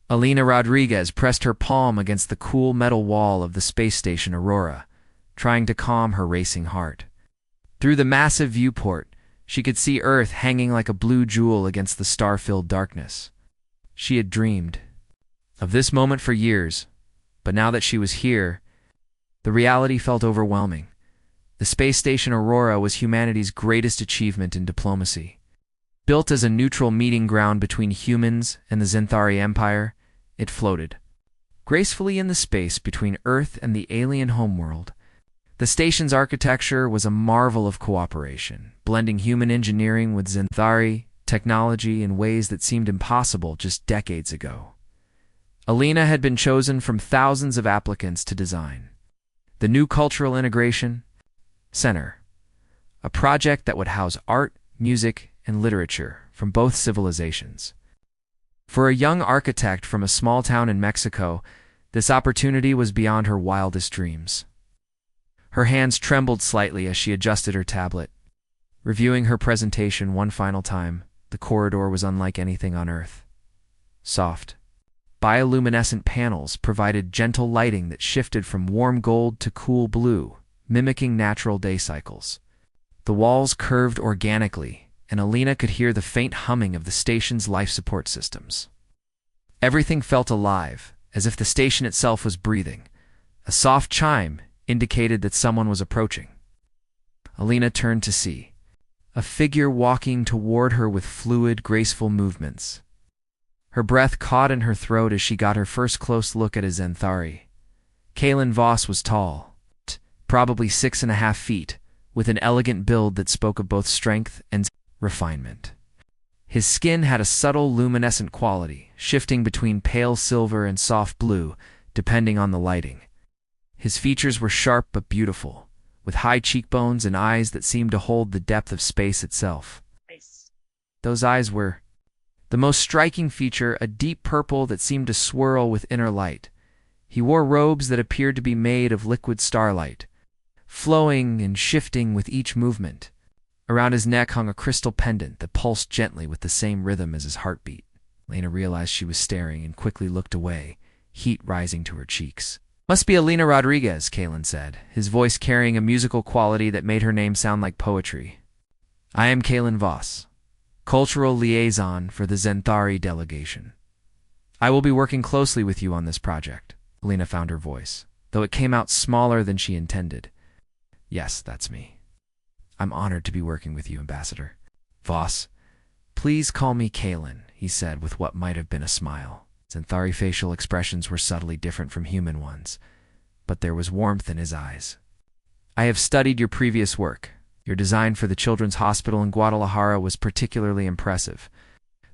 Elena Rodriguez pressed her palm against the cool metal wall of the space station Aurora, trying to calm her racing heart. Through the massive viewport, she could see Earth hanging like a blue jewel against the star-filled darkness. She had dreamed of this moment for years, but now that she was here, the reality felt overwhelming. The space station Aurora was humanity's greatest achievement in diplomacy. Built as a neutral meeting ground between humans and the Zenthari Empire, it floated gracefully in the space between Earth and the alien homeworld. The station's architecture was a marvel of cooperation, blending human engineering with Zenthari technology in ways that seemed impossible just decades ago. Elena had been chosen from thousands of applicants to design the new Cultural Integration Center, a project that would house art, music, and literature from both civilizations. For a young architect from a small town in Mexico, this opportunity was beyond her wildest dreams. Her hands trembled slightly as she adjusted her tablet. Reviewing her presentation one final time, the corridor was unlike anything on Earth. Soft, bioluminescent panels provided gentle lighting that shifted from warm gold to cool blue, mimicking natural day cycles. The walls curved organically, and Elena could hear the faint humming of the station's life support systems. Everything felt alive, as if the station itself was breathing. A soft chime indicated that someone was approaching. Elena turned to see a figure walking toward her with fluid, graceful movements. Her breath caught in her throat as she got her first close look at a Zenthari. Kaelen Voss was tall, probably 6.5 feet, with an elegant build that spoke of both strength and refinement. His skin had a subtle luminescent quality, shifting between pale silver and soft blue, depending on the lighting. His features were sharp but beautiful, with high cheekbones and eyes that seemed to hold the depth of space itself. Those eyes were the most striking feature, a deep purple that seemed to swirl with inner light. He wore robes that appeared to be made of liquid starlight, flowing and shifting with each movement. Around his neck hung a crystal pendant that pulsed gently with the same rhythm as his heartbeat. Elena realized she was staring and quickly looked away, heat rising to her cheeks. "Must be Elena Rodriguez," Kaelen said, his voice carrying a musical quality that made her name sound like poetry. "I am Kaelen Voss, cultural liaison for the Zenthari delegation. I will be working closely with you on this project." Elena found her voice, though it came out smaller than she intended. "Yes, that's me. I'm honored to be working with you, Ambassador." "Voss, please call me Kaelen," he said with what might have been a smile. Zenthari facial expressions were subtly different from human ones, but there was warmth in his eyes. "I have studied your previous work. Your design for the Children's Hospital in Guadalajara was particularly impressive.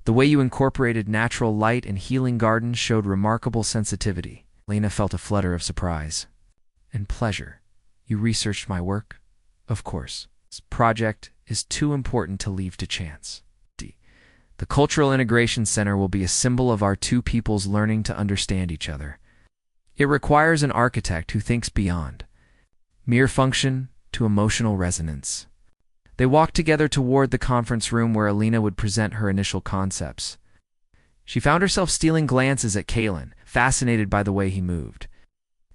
The way you incorporated natural light and healing gardens showed remarkable sensitivity." Elena felt a flutter of surprise and pleasure. "You researched my work?" "Of course. This project is too important to leave to chance. The Cultural Integration Center will be a symbol of our two peoples learning to understand each other. It requires an architect who thinks beyond mere function to emotional resonance." They walked together toward the conference room where Elena would present her initial concepts. She found herself stealing glances at Kaelen, fascinated by the way he moved.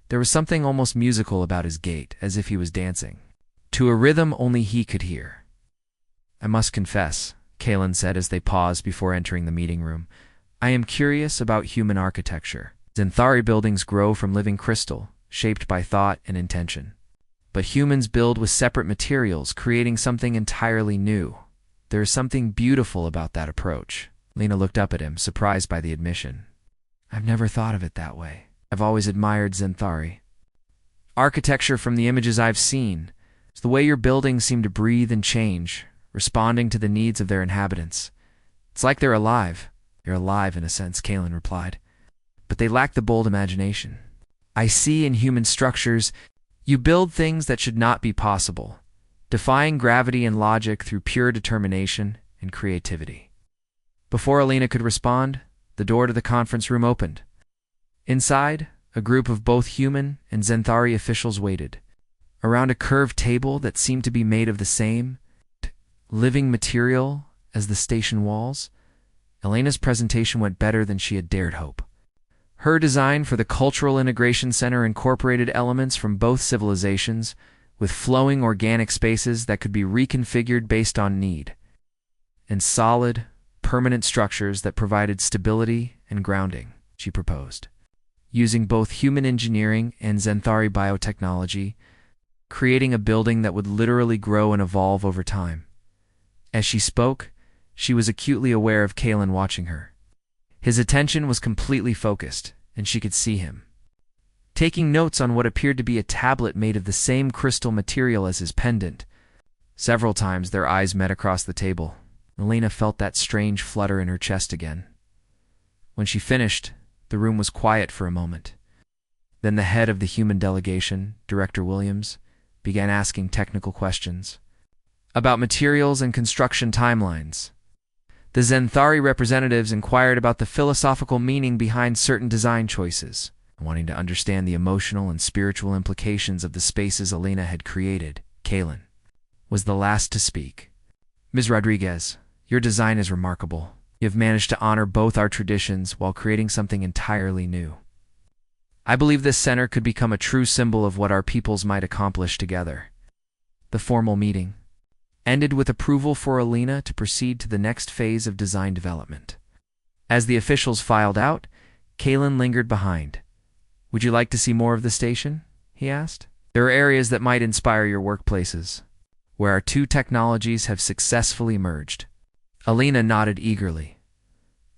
There was something almost musical about his gait, as if he was dancing to a rhythm only he could hear. "I must confess," Kaelen said as they paused before entering the meeting room, "I am curious about human architecture. Zenthari buildings grow from living crystal, shaped by thought and intention. But humans build with separate materials, creating something entirely new. There is something beautiful about that approach." Lena looked up at him, surprised by the admission. "I've never thought of it that way. I've always admired Zenthari architecture from the images I've seen. It's the way your buildings seem to breathe and change, responding to the needs of their inhabitants. It's like they're alive." "They're alive in a sense," Kaelen replied, "but they lack the bold imagination. I see in human structures, you build things that should not be possible, defying gravity and logic through pure determination and creativity." Before Elena could respond, the door to the conference room opened. Inside, a group of both human and Zenthari officials waited. Around a curved table that seemed to be made of the same living material as the station walls, Elena's presentation went better than she had dared hope. Her design for the Cultural Integration Center incorporated elements from both civilizations, with flowing organic spaces that could be reconfigured based on need, and solid, permanent structures that provided stability and grounding, she proposed. Using both human engineering and Zenthari biotechnology, creating a building that would literally grow and evolve over time. As she spoke, she was acutely aware of Kaelen watching her. His attention was completely focused, and she could see him, taking notes on what appeared to be a tablet made of the same crystal material as his pendant. Several times their eyes met across the table. Elena felt that strange flutter in her chest again. When she finished, the room was quiet for a moment. Then the head of the human delegation, Director Williams, began asking technical questions about materials and construction timelines. The Zenthari representatives inquired about the philosophical meaning behind certain design choices, wanting to understand the emotional and spiritual implications of the spaces Elena had created. Kaelen was the last to speak. Ms. Rodriguez, your design is remarkable. You have managed to honor both our traditions while creating something entirely new. I believe this center could become a true symbol of what our peoples might accomplish together. The formal meeting ended with approval for Elena to proceed to the next phase of design development. As the officials filed out, Kaelen lingered behind. Would you like to see more of the station? He asked. There are areas that might inspire your workplaces, where our two technologies have successfully merged. Elena nodded eagerly.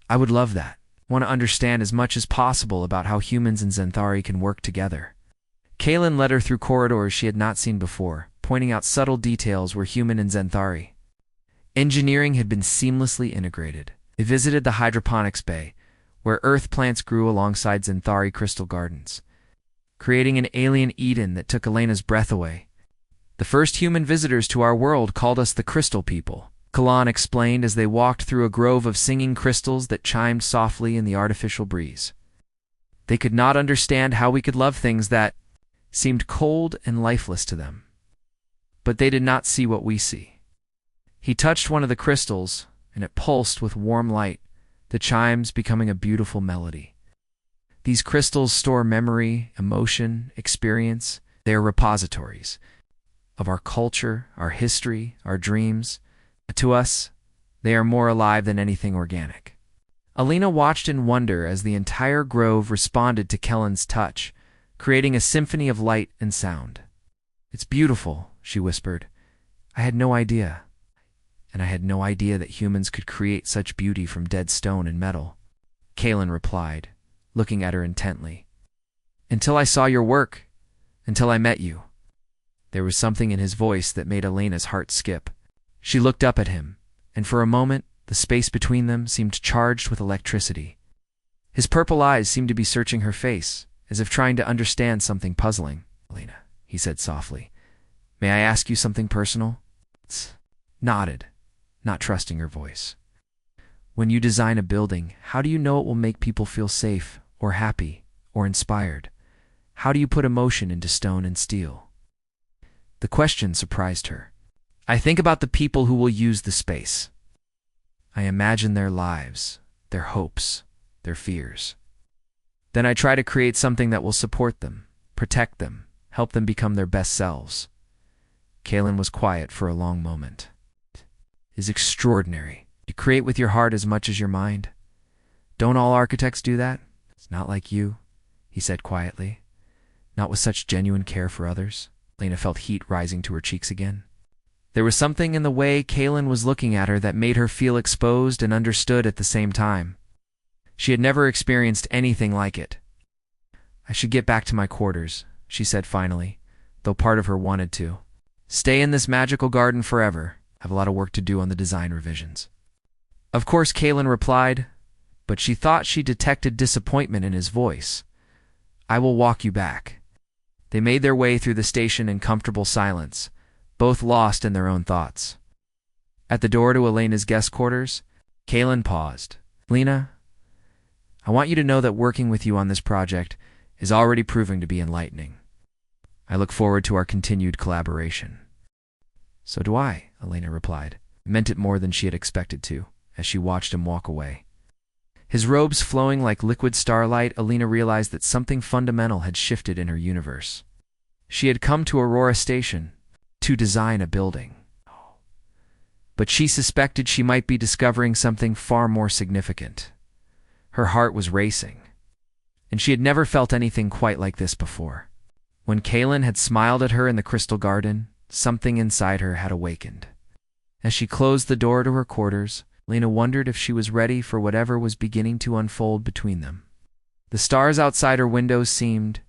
I would love that. I want to understand as much as possible about how humans and Zenthari can work together. Kaelen led her through corridors she had not seen before, pointing out subtle details where human and Zenthari engineering had been seamlessly integrated. They visited the hydroponics bay, where earth plants grew alongside Zenthari crystal gardens, creating an alien Eden that took Elena's breath away. The first human visitors to our world called us the Crystal People, Kaelen explained as they walked through a grove of singing crystals that chimed softly in the artificial breeze. They could not understand how we could love things that seemed cold and lifeless to them. But they did not see what we see. He touched one of the crystals, and it pulsed with warm light, the chimes becoming a beautiful melody. These crystals store memory, emotion, experience. They are repositories of our culture, our history, our dreams. To us, they are more alive than anything organic. Elena watched in wonder as the entire grove responded to Kaelen's touch, creating a symphony of light and sound. It's beautiful, she whispered. I had no idea. And I had no idea that humans could create such beauty from dead stone and metal. Kaelen replied, looking at her intently. Until I saw your work. Until I met you. There was something in his voice that made Elena's heart skip. She looked up at him, and for a moment, the space between them seemed charged with electricity. His purple eyes seemed to be searching her face, as if trying to understand something puzzling. Elena, he said softly, may I ask you something personal? Nodded, not trusting her voice. When you design a building, how do you know it will make people feel safe, or happy, or inspired? How do you put emotion into stone and steel? The question surprised her. I think about the people who will use the space. I imagine their lives, their hopes, their fears. Then I try to create something that will support them, protect them, help them become their best selves. Kaelen was quiet for a long moment. It is extraordinary. You create with your heart as much as your mind. Don't all architects do that? It's not like you, he said quietly. Not with such genuine care for others. Elena felt heat rising to her cheeks again. There was something in the way Kaelen was looking at her that made her feel exposed and understood at the same time. She had never experienced anything like it. I should get back to my quarters, she said finally, though part of her wanted to. Stay in this magical garden forever. I have a lot of work to do on the design revisions. Of course, Kaelen replied, but she thought she detected disappointment in his voice. I will walk you back. They made their way through the station in comfortable silence, both lost in their own thoughts. At the door to Elena's guest quarters, Kaelen paused. Elena, I want you to know that working with you on this project is already proving to be enlightening. I look forward to our continued collaboration. So do I, Elena replied. Meant it more than she had expected to, as she watched him walk away. His robes flowing like liquid starlight, Elena realized that something fundamental had shifted in her universe. She had come to Aurora Station to design a building. But she suspected she might be discovering something far more significant. Her heart was racing, and she had never felt anything quite like this before. When Kaelen had smiled at her in the crystal garden, something inside her had awakened. As she closed the door to her quarters, Elena wondered if she was ready for whatever was beginning to unfold between them. The stars outside her windows seemed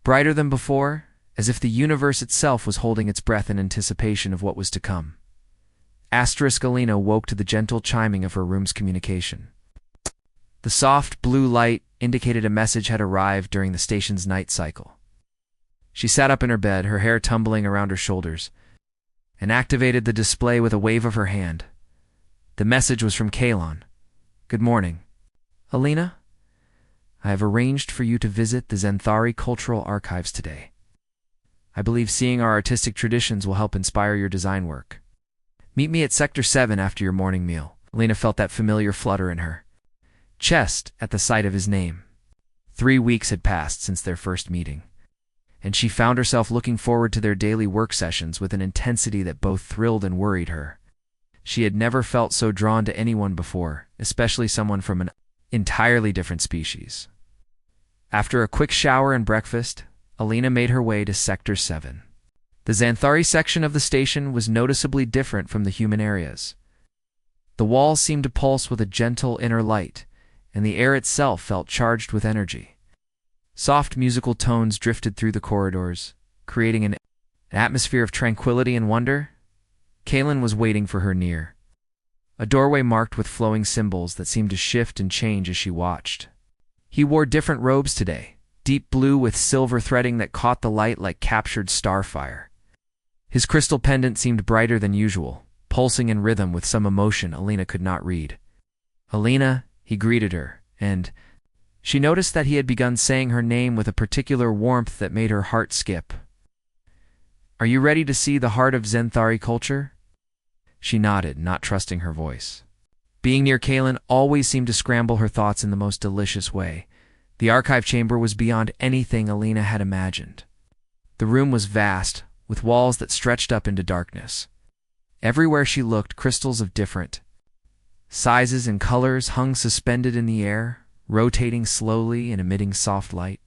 brighter than before, as if the universe itself was holding its breath in anticipation of what was to come. Elena woke to the gentle chiming of her room's communication. The soft blue light indicated a message had arrived during the station's night cycle. She sat up in her bed, her hair tumbling around her shoulders, and activated the display with a wave of her hand. The message was from Kaelen. "Good morning. Elena, I have arranged for you to visit the Zenthari Cultural Archives today. I believe seeing our artistic traditions will help inspire your design work. Meet me at Sector 7 after your morning meal." Elena felt that familiar flutter in her chest at the sight of his name. 3 weeks had passed since their first meeting, and she found herself looking forward to their daily work sessions with an intensity that both thrilled and worried her. She had never felt so drawn to anyone before, especially someone from an entirely different species. After a quick shower and breakfast, Elena made her way to Sector 7. The Zenthari section of the station was noticeably different from the human areas. The walls seemed to pulse with a gentle inner light, and the air itself felt charged with energy. Soft musical tones drifted through the corridors, creating an atmosphere of tranquility and wonder. Kaelen was waiting for her near a doorway marked with flowing symbols that seemed to shift and change as she watched. He wore different robes today, deep blue with silver threading that caught the light like captured starfire. His crystal pendant seemed brighter than usual, pulsing in rhythm with some emotion Elena could not read. "Elena," he greeted her, and she noticed that he had begun saying her name with a particular warmth that made her heart skip. "Are you ready to see the heart of Zenthari culture?" She nodded, not trusting her voice. Being near Kaelen always seemed to scramble her thoughts in the most delicious way. The archive chamber was beyond anything Elena had imagined. The room was vast, with walls that stretched up into darkness. Everywhere she looked, crystals of different sizes and colors hung suspended in the air, rotating slowly and emitting soft light.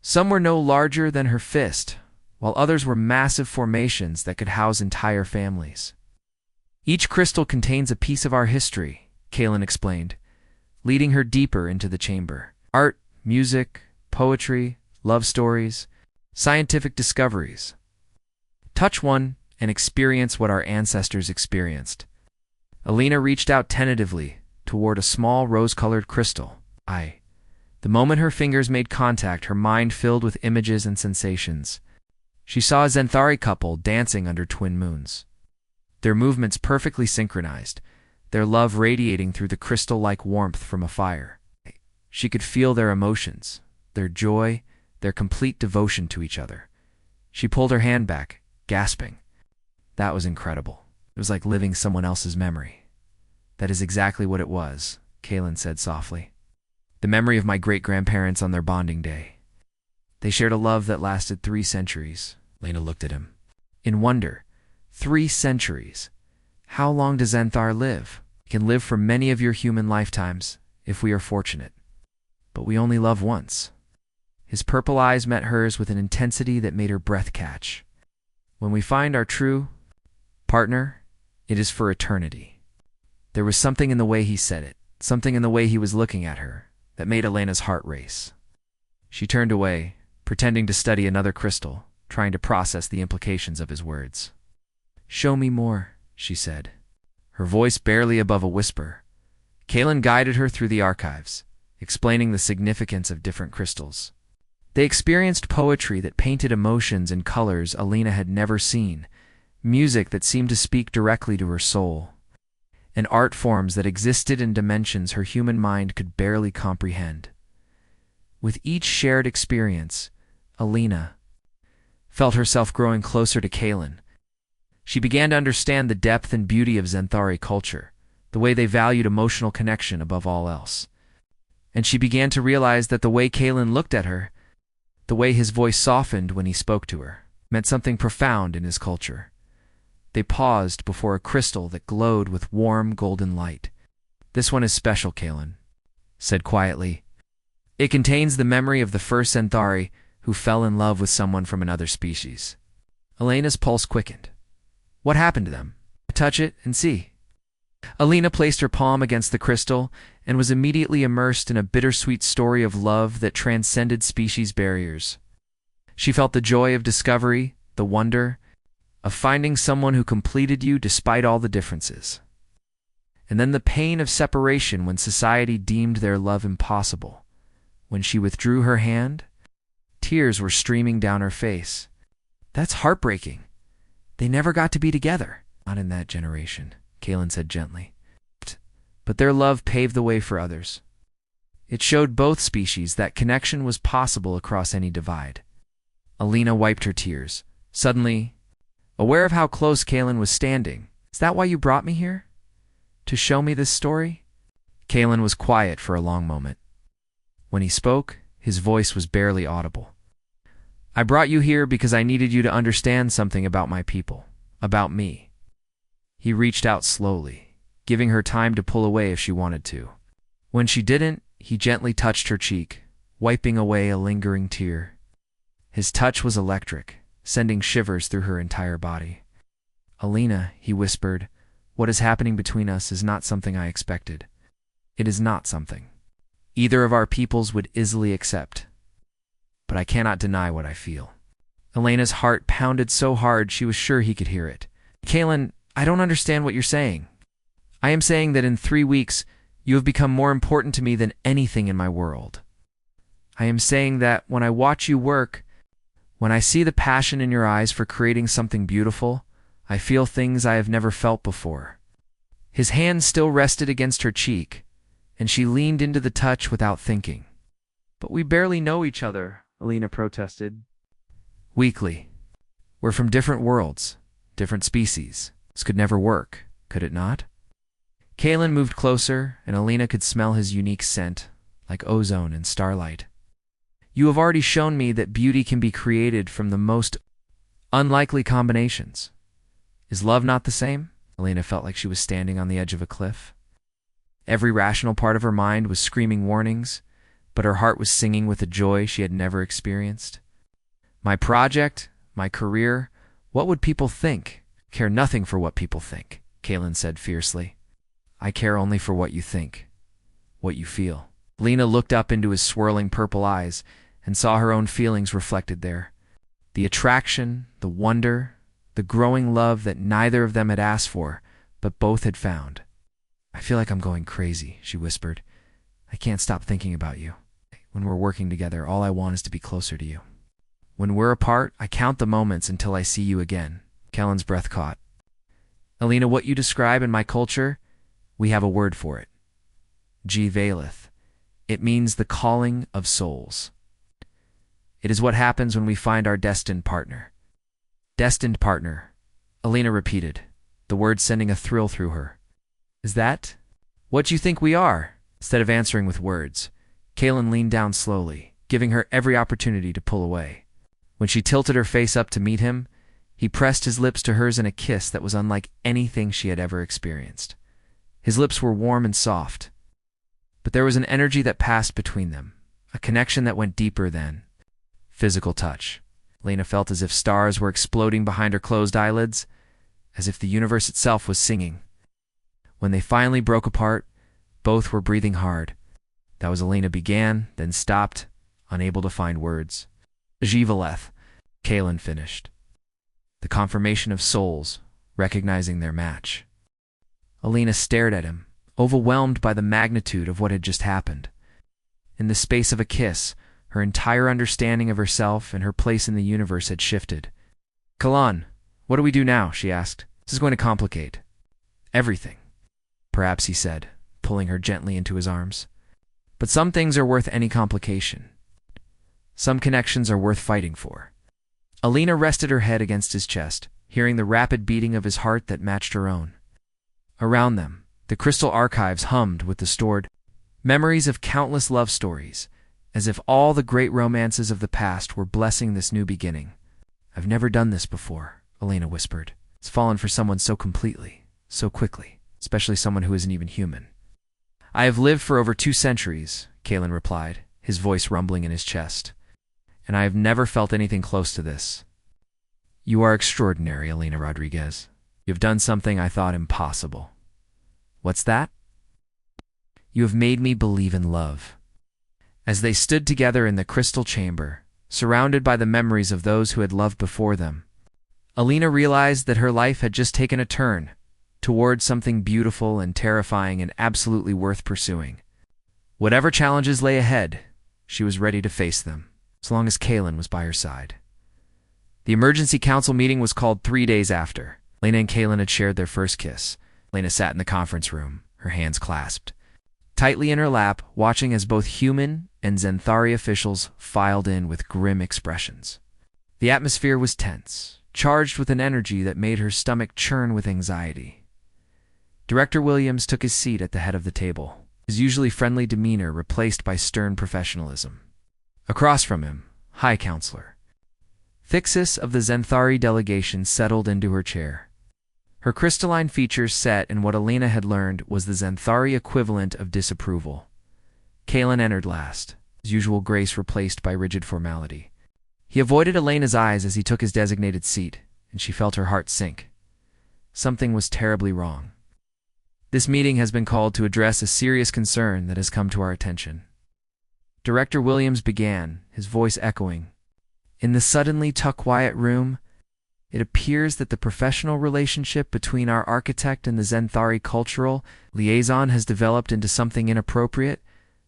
Some were no larger than her fist, while others were massive formations that could house entire families. "Each crystal contains a piece of our history," Kaelen explained, leading her deeper into the chamber. "Art, music, poetry, love stories, scientific discoveries. Touch one and experience what our ancestors experienced." Elena reached out tentatively toward a small rose-colored crystal. The moment her fingers made contact, her mind filled with images and sensations. She saw a Zenthari couple dancing under twin moons, their movements perfectly synchronized, their love radiating through the crystal-like warmth from a fire. She could feel their emotions, their joy, their complete devotion to each other. She pulled her hand back, gasping. That was incredible. It was like living someone else's memory. "That is exactly what it was," Kaelen said softly. "The memory of my great-grandparents on their bonding day. They shared a love that lasted 3 centuries. Elena looked at him in wonder. 3 centuries. How long does Zenthar live? It can live for many of your human lifetimes, if we are fortunate. But we only love once." His purple eyes met hers with an intensity that made her breath catch. "When we find our true partner, it is for eternity." There was something in the way he said it, something in the way he was looking at her, that made Elena's heart race. She turned away, pretending to study another crystal, trying to process the implications of his words. "Show me more," she said, her voice barely above a whisper. Kaelen guided her through the archives, explaining the significance of different crystals. They experienced poetry that painted emotions and colors Elena had never seen, music that seemed to speak directly to her soul, and art forms that existed in dimensions her human mind could barely comprehend. With each shared experience, Elena felt herself growing closer to Kaelen. She began to understand the depth and beauty of Zenthari culture, the way they valued emotional connection above all else. and she began to realize that the way Kaelen looked at her, the way his voice softened when he spoke to her, meant something profound in his culture. They paused before a crystal that glowed with warm golden light. "This one is special," Kaelen said quietly. "It contains the memory of the first Zenthari who fell in love with someone from another species." Elena's pulse quickened. "What happened to them? Touch it and see." Elena placed her palm against the crystal and was immediately immersed in a bittersweet story of love that transcended species barriers. She felt the joy of discovery, the wonder of finding someone who completed you despite all the differences. And then the pain of separation when society deemed their love impossible. When she withdrew her hand, tears were streaming down her face. "That's heartbreaking. They never got to be together." "Not in that generation," Kaelen said gently. "But their love paved the way for others. It showed both species that connection was possible across any divide." Elena wiped her tears, suddenly aware of how close Kaelen was standing. "Is that why you brought me here? To show me this story?" Kaelen was quiet for a long moment. When he spoke, his voice was barely audible. "I brought you here because I needed you to understand something about my people, about me." He reached out slowly, giving her time to pull away if she wanted to. When she didn't, he gently touched her cheek, wiping away a lingering tear. His touch was electric, sending shivers through her entire body. "Elena," he whispered, "what is happening between us is not something I expected. It is not something either of our peoples would easily accept. But I cannot deny what I feel." Elena's heart pounded so hard she was sure he could hear it. "Kaelen, I don't understand what you're saying." "I am saying that in 3 weeks, you have become more important to me than anything in my world. I am saying that when I watch you work, when I see the passion in your eyes for creating something beautiful, I feel things I have never felt before." His hand still rested against her cheek, and she leaned into the touch without thinking. "But we barely know each other," Elena protested weakly. "We're from different worlds, different species. This could never work, could it not?" Kaelen moved closer, and Elena could smell his unique scent, like ozone and starlight. "You have already shown me that beauty can be created from the most unlikely combinations. Is love not the same?" Elena felt like she was standing on the edge of a cliff. Every rational part of her mind was screaming warnings, but her heart was singing with a joy she had never experienced. "My project, my career, what would people think?" "Care nothing for what people think," Kaelen said fiercely. "I care only for what you think, what you feel." Elena looked up into his swirling purple eyes and saw her own feelings reflected there. The attraction, the wonder, the growing love that neither of them had asked for, but both had found. "I feel like I'm going crazy," she whispered. "I can't stop thinking about you. When we're working together, all I want is to be closer to you. When we're apart, I count the moments until I see you again." Kaelen's breath caught. "Elena, what you describe in my culture, we have a word for it. Valeth. It means the calling of souls. It is what happens when we find our destined partner." "Destined partner," Elena repeated, the word sending a thrill through her. "Is that what you think we are?" Instead of answering with words, Kaelen leaned down slowly, giving her every opportunity to pull away. When she tilted her face up to meet him, he pressed his lips to hers in a kiss that was unlike anything she had ever experienced. His lips were warm and soft, but there was an energy that passed between them, a connection that went deeper than physical touch. Elena felt as if stars were exploding behind her closed eyelids, as if the universe itself was singing. When they finally broke apart, both were breathing hard. That was Elena began, then stopped, unable to find words. "Valeth," Kaelen finished. The confirmation of souls, recognizing their match. Elena stared at him, overwhelmed by the magnitude of what had just happened. In the space of a kiss, her entire understanding of herself and her place in the universe had shifted. "Kaelen, what do we do now?" she asked. "This is going to complicate everything." "Perhaps," he said, pulling her gently into his arms. "But some things are worth any complication. Some connections are worth fighting for." Elena rested her head against his chest, hearing the rapid beating of his heart that matched her own. Around them, the crystal archives hummed with the stored Memories of countless love stories, as if all the great romances of the past were blessing this new beginning. "I've never done this before," Elena whispered. "It's fallen for someone so completely, so quickly, especially someone who isn't even human." "I have lived for over 2 centuries," Kaelen replied, his voice rumbling in his chest, "and I have never felt anything close to this." "You are extraordinary, Elena Rodriguez. You have done something I thought impossible." "What's that?" "You have made me believe in love." As they stood together in the crystal chamber, surrounded by the memories of those who had loved before them, Elena realized that her life had just taken a turn toward something beautiful and terrifying and absolutely worth pursuing. Whatever challenges lay ahead, she was ready to face them, as long as Kaelen was by her side. The emergency council meeting was called 3 days after. Elena and Kaelen had shared their first kiss. Elena sat in the conference room, her hands clasped tightly in her lap, watching as both human and Zenthari officials filed in with grim expressions. The atmosphere was tense, charged with an energy that made her stomach churn with anxiety. Director Williams took his seat at the head of the table, his usually friendly demeanor replaced by stern professionalism. Across from him, High Counselor Thixis of the Zenthari delegation settled into her chair. Her crystalline features set in what Elena had learned was the Zenthari equivalent of disapproval. Kaelen entered last, his usual grace replaced by rigid formality. He avoided Elena's eyes as he took his designated seat, and she felt her heart sink. Something was terribly wrong. "This meeting has been called to address a serious concern that has come to our attention." Director Williams began, his voice echoing. "In the suddenly quiet room, it appears that the professional relationship between our architect and the Zenthari cultural liaison has developed into something inappropriate."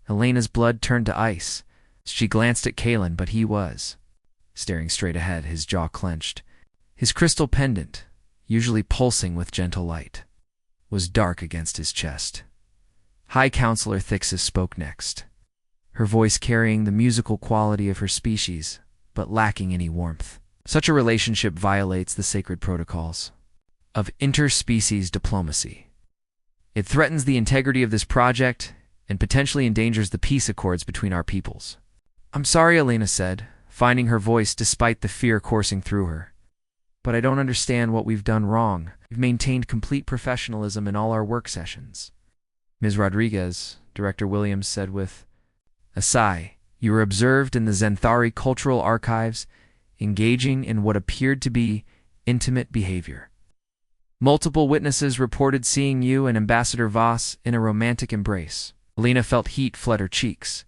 Elena's blood turned to ice. She glanced at Kaelen, but he was staring straight ahead, his jaw clenched. His crystal pendant, usually pulsing with gentle light, was dark against his chest. High Counselor Thixis spoke next, her voice carrying the musical quality of her species, but lacking any warmth. "Such a relationship violates the sacred protocols of interspecies diplomacy. It threatens the integrity of this project and potentially endangers the peace accords between our peoples." "I'm sorry," Elena said, finding her voice despite the fear coursing through her. "But I don't understand what we've done wrong. We've maintained complete professionalism in all our work sessions." "Ms. Rodriguez," Director Williams said with a sigh, "you were observed in the Zenthari cultural archives engaging in what appeared to be intimate behavior. Multiple witnesses reported seeing you and Ambassador Voss in a romantic embrace." Elena felt heat flood her cheeks.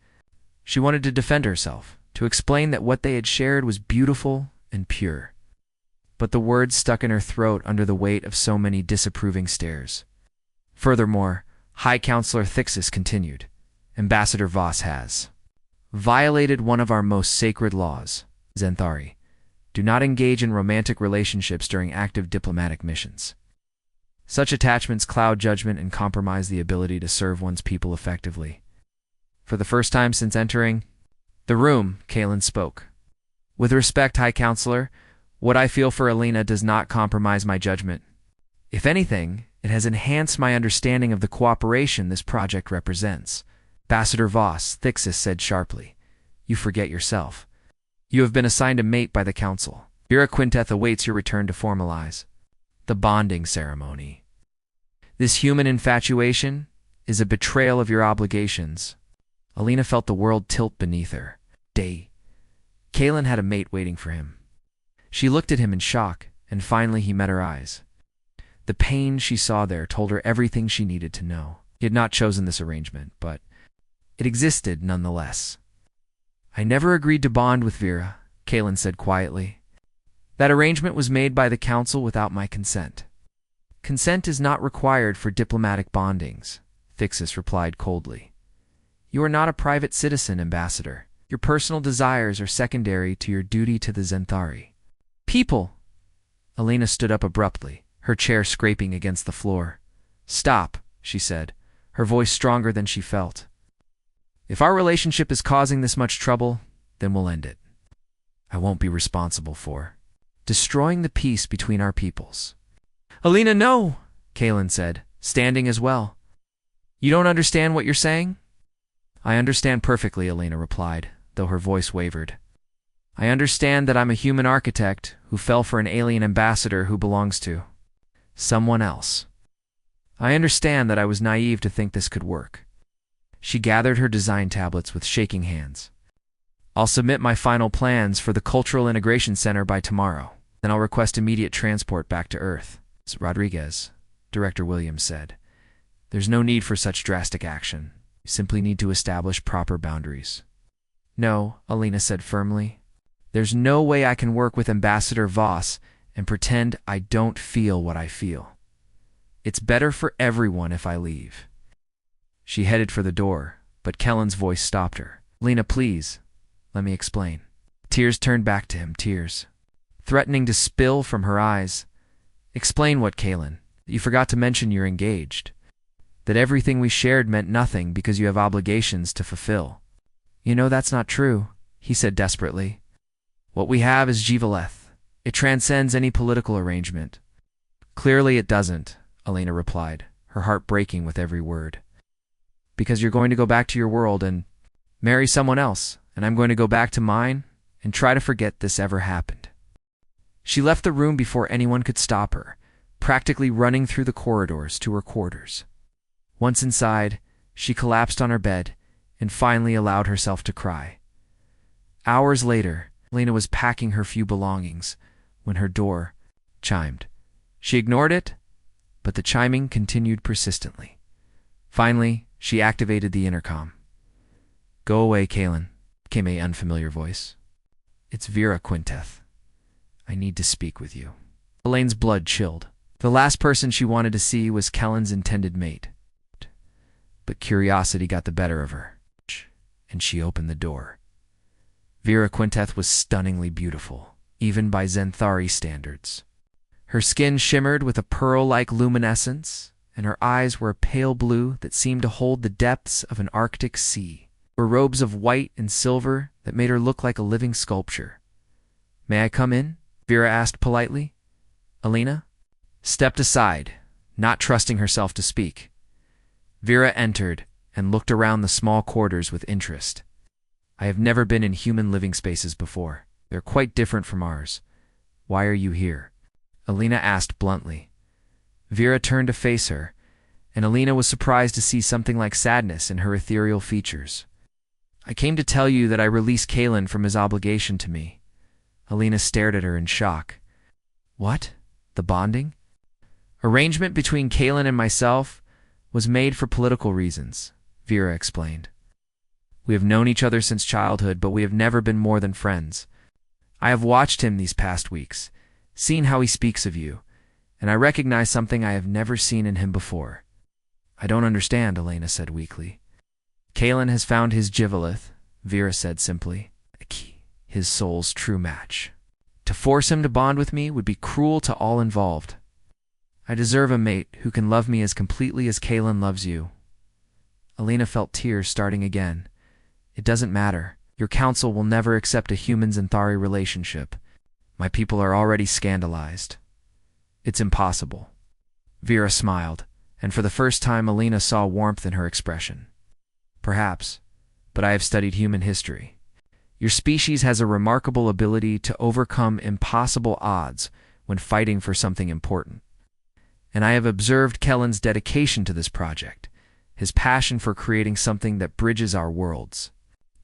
She wanted to defend herself, to explain that what they had shared was beautiful and pure. But the words stuck in her throat under the weight of so many disapproving stares. Furthermore, High Counselor Thixis continued, "Ambassador Voss has violated one of our most sacred laws, Zenthari. Do not engage in romantic relationships during active diplomatic missions. Such attachments cloud judgment and compromise the ability to serve one's people effectively." For the first time since entering the room, Kaelen spoke. "With respect, High Counselor, what I feel for Elena does not compromise my judgment. If anything, it has enhanced my understanding of the cooperation this project represents." "Ambassador Voss," Thixis said sharply, "you forget yourself. You have been assigned a mate by the council. Vera Quinteth awaits your return to formalize the bonding ceremony. This human infatuation is a betrayal of your obligations." Elena felt the world tilt beneath her. Kaelen had a mate waiting for him. She looked at him in shock, and finally he met her eyes. The pain she saw there told her everything she needed to know. He had not chosen this arrangement, but it existed nonetheless. "I never agreed to bond with Vera," Kaelen said quietly. "That arrangement was made by the council without my consent." "Consent is not required for diplomatic bondings," Thixis replied coldly. "You are not a private citizen, Ambassador. Your personal desires are secondary to your duty to the Zenthari people." Elena stood up abruptly, her chair scraping against the floor. "Stop," she said, her voice stronger than she felt. "If our relationship is causing this much trouble, then we'll end it. I won't be responsible for destroying the peace between our peoples." "Elena, no," Kaelen said, standing as well. "You don't understand what you're saying?" I understand perfectly, Elena replied, though her voice wavered. I understand that I'm a human architect who fell for an alien ambassador who belongs to someone else. I understand that I was naive to think this could work. She gathered her design tablets with shaking hands. I'll submit my final plans for the Cultural Integration Center by tomorrow. Then I'll request immediate transport back to Earth. Rodriguez, Director Williams said. There's no need for such drastic action. You simply need to establish proper boundaries. No, Elena said firmly. There's no way I can work with Ambassador Voss and pretend I don't feel what I feel. It's better for everyone if I leave. She headed for the door, but Kaelen's voice stopped her. Elena, please, let me explain. Tears turned back to him, tears threatening to spill from her eyes. Explain what, Kaelen? You forgot to mention you're engaged. That everything we shared meant nothing because you have obligations to fulfill. You know that's not true, he said desperately. What we have is Jivaleth. It transcends any political arrangement. Clearly it doesn't, Elena replied, her heart breaking with every word. Because you're going to go back to your world and marry someone else, and I'm going to go back to mine and try to forget this ever happened. She left the room before anyone could stop her, practically running through the corridors to her quarters. Once inside, she collapsed on her bed and finally allowed herself to cry. Hours later, Elena was packing her few belongings when her door chimed. She ignored it, but the chiming continued persistently. Finally, she activated the intercom. Go away, Kaelen, came an unfamiliar voice. It's Vera Quinteth. I need to speak with you. Elena's blood chilled. The last person she wanted to see was Kaelen's intended mate. But curiosity got the better of her, and she opened the door. Vera Quinteth was stunningly beautiful, even by Zenthari standards. Her skin shimmered with a pearl-like luminescence, and her eyes were a pale blue that seemed to hold the depths of an Arctic sea. Her robes of white and silver that made her look like a living sculpture. May I come in? Vera asked politely. Elena stepped aside, not trusting herself to speak. Vera entered and looked around the small quarters with interest. I have never been in human living spaces before. They're quite different from ours. Why are you here? Elena asked bluntly. Vera turned to face her, and Elena was surprised to see something like sadness in her ethereal features. I came to tell you that I released Kaelen from his obligation to me. Elena stared at her in shock. What? The bonding? Arrangement between Kaelen and myself was made for political reasons, Vera explained. We have known each other since childhood, but we have never been more than friends. I have watched him these past weeks, seen how he speaks of you, and I recognize something I have never seen in him before. I don't understand, Elena said weakly. Kaelen has found his Jivaleth, Vera said simply. His soul's true match. To force him to bond with me would be cruel to all involved. I deserve a mate who can love me as completely as Kaelen loves you. Elena felt tears starting again. It doesn't matter. Your council will never accept a human Zenthari relationship. My people are already scandalized. It's impossible. Vera smiled, and for the first time Elena saw warmth in her expression. Perhaps, but I have studied human history. Your species has a remarkable ability to overcome impossible odds when fighting for something important. And I have observed Kaelen's dedication to this project, his passion for creating something that bridges our worlds.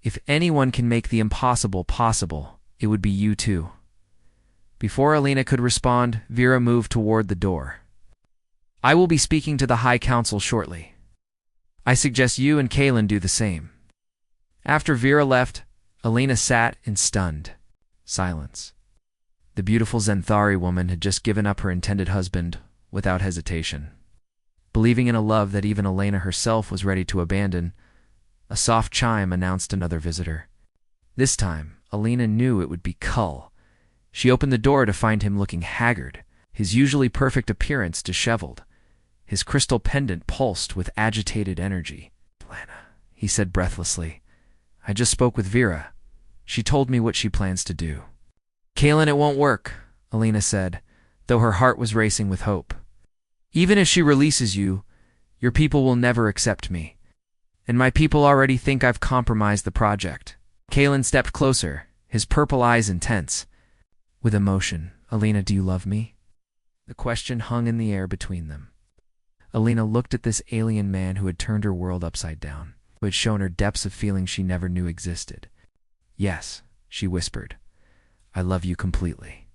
If anyone can make the impossible possible, it would be you too. Before Elena could respond, Vera moved toward the door. I will be speaking to the High Council shortly. I suggest you and Kaelen do the same. After Vera left, Elena sat in stunned silence. The beautiful Zenthari woman had just given up her intended husband without hesitation. Believing in a love that even Elena herself was ready to abandon, a soft chime announced another visitor. This time, Elena knew it would be Kull. She opened the door to find him looking haggard, his usually perfect appearance disheveled. His crystal pendant pulsed with agitated energy. Elena, he said breathlessly. I just spoke with Vera. She told me what she plans to do. Kaelen, it won't work, Elena said, though her heart was racing with hope. Even if she releases you, your people will never accept me. and my people already think I've compromised the project. Kaelen stepped closer, his purple eyes intense. With emotion, Elena, do you love me? The question hung in the air between them. Elena looked at this alien man who had turned her world upside down, who had shown her depths of feeling she never knew existed. Yes, she whispered. I love you completely.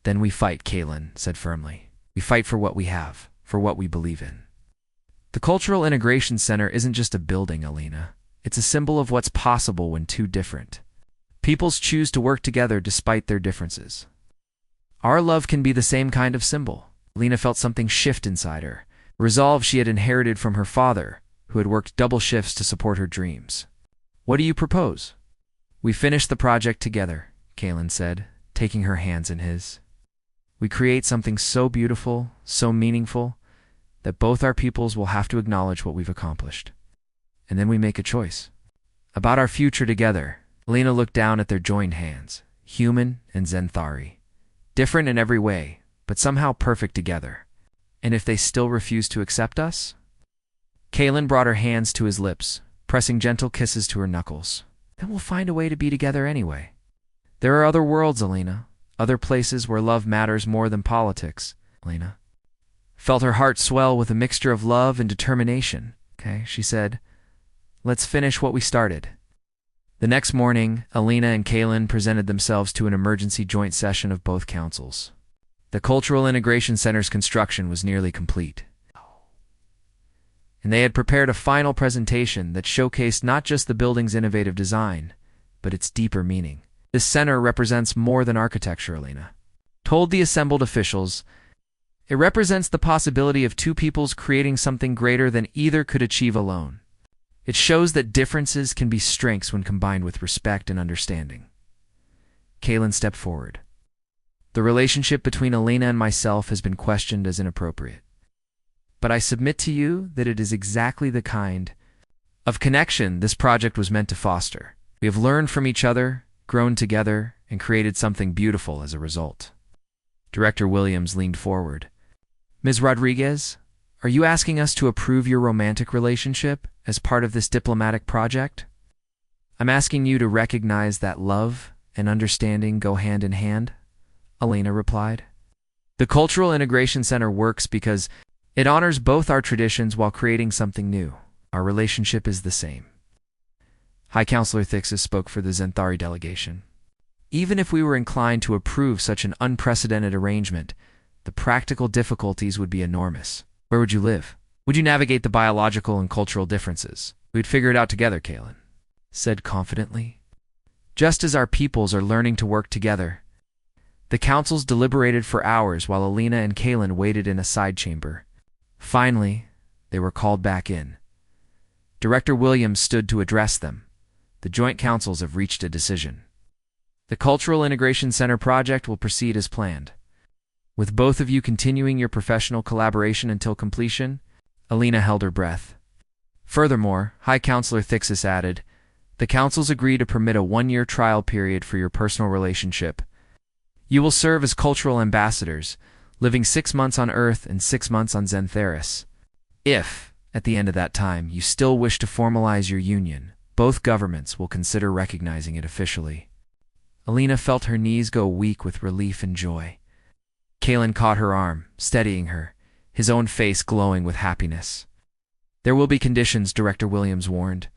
Then we fight, Kaelen said firmly. We fight for what we have, for what we believe in. The Cultural Integration Center isn't just a building, Elena. It's a symbol of what's possible when two different peoples choose to work together despite their differences. Our love can be the same kind of symbol. Elena felt something shift inside her, a resolve she had inherited from her father, who had worked double shifts to support her dreams. What do you propose? We finish the project together, Kaelen said, taking her hands in his. We create something so beautiful, so meaningful, that both our peoples will have to acknowledge what we've accomplished. And then we make a choice. About our future together, Elena looked down at their joined hands, human and Zenthari. Different in every way, but somehow perfect together. And if they still refuse to accept us? Kaelen brought her hands to his lips, pressing gentle kisses to her knuckles. Then we'll find a way to be together anyway. There are other worlds, Elena. Other places where love matters more than politics, Elena felt her heart swell with a mixture of love and determination. Okay, she said. Let's finish what we started. The next morning, Elena and Kaelen presented themselves to an emergency joint session of both councils. The Cultural Integration Center's construction was nearly complete, and they had prepared a final presentation that showcased not just the building's innovative design, but its deeper meaning. This center represents more than architecture, Elena told the assembled officials. It represents the possibility of two peoples creating something greater than either could achieve alone. It shows that differences can be strengths when combined with respect and understanding. Kaelen stepped forward. The relationship between Elena and myself has been questioned as inappropriate. But I submit to you that it is exactly the kind of connection this project was meant to foster. We have learned from each other, grown together, and created something beautiful as a result. Director Williams leaned forward. Ms. Rodriguez, are you asking us to approve your romantic relationship as part of this diplomatic project? I'm asking you to recognize that love and understanding go hand in hand, Elena replied. The Cultural Integration Center works because it honors both our traditions while creating something new. Our relationship is the same. High Counselor Thixis spoke for the Zenthari delegation. Even if we were inclined to approve such an unprecedented arrangement, the practical difficulties would be enormous. Where would you live? Would you navigate the biological and cultural differences? We'd figure it out together, Kaelen said confidently. Just as our peoples are learning to work together. The councils deliberated for hours while Elena and Kaelen waited in a side chamber. Finally, they were called back in. Director Williams stood to address them. The joint councils have reached a decision. The Cultural Integration Center project will proceed as planned. With both of you continuing your professional collaboration until completion, Elena held her breath. Furthermore, High Counselor Thixis added, the councils agree to permit a 1-year trial period for your personal relationship. You will serve as cultural ambassadors, living 6 months on Earth and 6 months on Zenthari. If, at the end of that time, you still wish to formalize your union, both governments will consider recognizing it officially. Elena felt her knees go weak with relief and joy. Kaelen caught her arm, steadying her, his own face glowing with happiness. There will be conditions, Director Williams warned.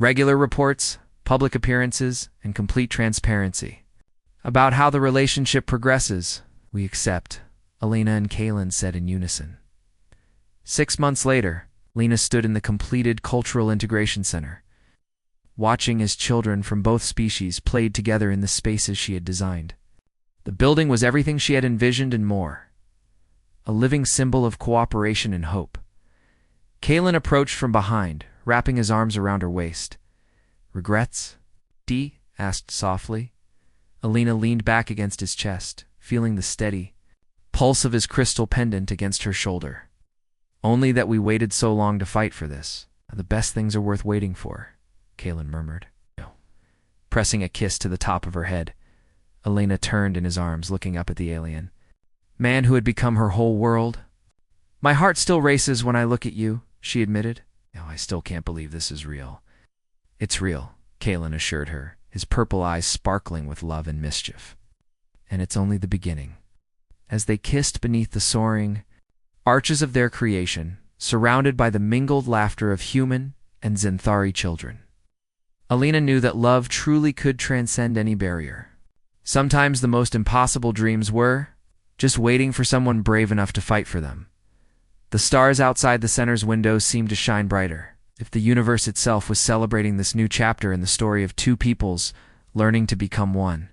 Regular reports, public appearances, and complete transparency. About how the relationship progresses, we accept, Elena and Kaelen said in unison. 6 months later, Lena stood in the completed Cultural Integration Center, watching as children from both species played together in the spaces she had designed. The building was everything she had envisioned and more. A living symbol of cooperation and hope. Kaelen approached from behind, wrapping his arms around her waist. Regrets? Dee asked softly. Elena leaned back against his chest, feeling the steady pulse of his crystal pendant against her shoulder. Only that we waited so long to fight for this. The best things are worth waiting for, Kaelen murmured. No. Pressing a kiss to the top of her head, Elena turned in his arms, looking up at the alien man who had become her whole world. My heart still races when I look at you, she admitted. I still can't believe this is real." "It's real," Kaelen assured her, his purple eyes sparkling with love and mischief. "And it's only the beginning." As they kissed beneath the soaring arches of their creation, surrounded by the mingled laughter of human and Zenthari children, Elena knew that love truly could transcend any barrier. Sometimes the most impossible dreams were just waiting for someone brave enough to fight for them. The stars outside the center's windows seemed to shine brighter, if the universe itself was celebrating this new chapter in the story of two peoples learning to become one.